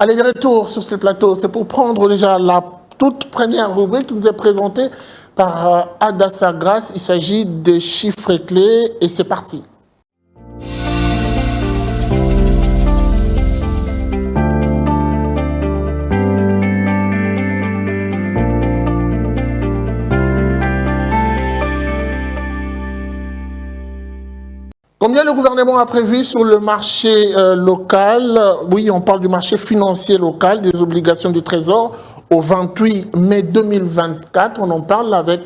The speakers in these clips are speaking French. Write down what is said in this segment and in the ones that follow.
Allez, de retour sur ce plateau, c'est pour prendre déjà la toute première rubrique qui nous est présentée par Adassa Grace. Il s'agit des chiffres clés et c'est parti. Combien le gouvernement a prévu sur le marché local? Oui, on parle du marché financier local, des obligations du Trésor au 28 mai 2024. On en parle avec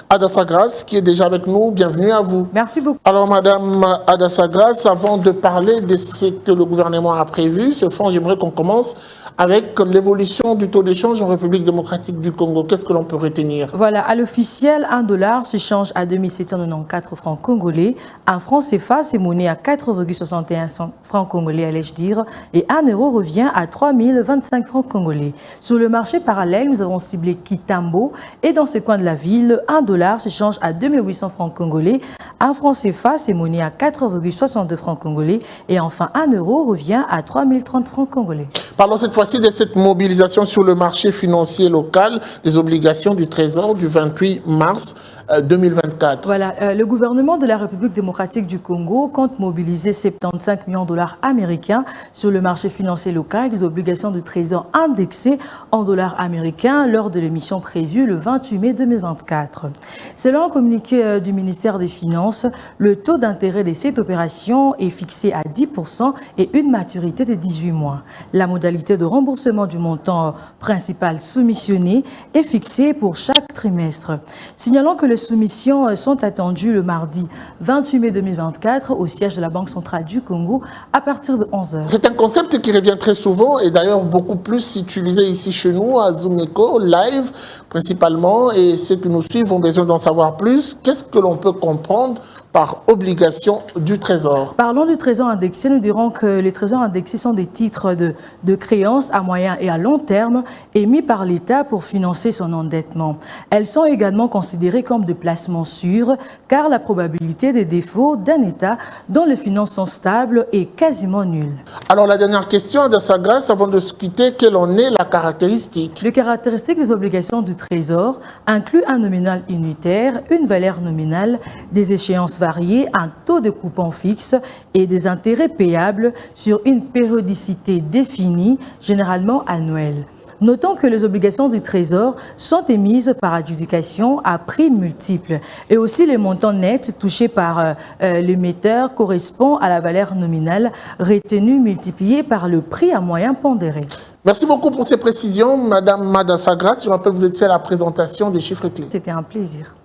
Adassa Grace qui est déjà avec nous. Bienvenue à vous. Merci beaucoup. Alors, Madame Adassa Grace, avant de parler de ce que le gouvernement a prévu, ce fonds, j'aimerais qu'on commence avec l'évolution du taux d'échange en République démocratique du Congo. Qu'est-ce que l'on peut retenir? Voilà, à l'officiel, $1 s'échange à 2794 francs congolais. Un franc CFA s'est monnaie à 4,61 francs congolais, allais-je dire, et 1 euro revient à 3025 francs congolais. Sur le marché parallèle, nous avons ciblé Kitambo et dans ces coins de la ville, $1 s'échange à 2800 francs congolais. Un franc CFA s'est monnaie à 4,62 francs congolais et enfin 1 euro revient à 3030 francs congolais. Parlons cette fois-ci de cette mobilisation sur le marché financier local des obligations du Trésor du 28 mars 2024. Voilà, le gouvernement de la République démocratique du Congo compte mobiliser 75 millions de dollars américains sur le marché financier local des obligations du Trésor indexées en dollars américains lors de l'émission prévue le 28 mai 2024. Selon un communiqué du ministère des Finances, le taux d'intérêt de cette opération est fixé à 10% et une maturité de 18 mois. La modalité de remboursement du montant principal soumissionné est fixée pour chaque trimestre. Signalons que les soumissions sont attendues le mardi 28 mai 2024 au siège de la Banque centrale du Congo à partir de 11 h. C'est un concept qui revient très souvent et d'ailleurs beaucoup plus utilisé ici chez nous à Zoom-Eco, live principalement, et ceux qui nous suivent ont besoin d'en savoir plus. Qu'est-ce que l'on peut comprendre par obligation du Trésor? Parlons du Trésor indexé. Nous dirons que les Trésors indexés sont des titres de créances à moyen et à long terme émis par l'État pour financer son endettement. Elles sont également considérées comme des placements sûrs car la probabilité des défauts d'un État dont les finances sont stables est quasiment nulle. Alors la dernière question de sa grâce avant de se quitter, quelle en est la caractéristique? Les caractéristiques des obligations du Trésor incluent un nominal unitaire, une valeur nominale, des échéances variées, un taux de coupon fixe et des intérêts payables sur une périodicité définie, généralement annuelle. Notons que les obligations du Trésor sont émises par adjudication à prix multiples et aussi les montants nets touchés par l'émetteur correspond à la valeur nominale retenue multipliée par le prix à moyen pondéré. Merci beaucoup pour ces précisions, Madame Adassa Grace. Je rappelle que vous étiez à la présentation des chiffres clés. C'était un plaisir.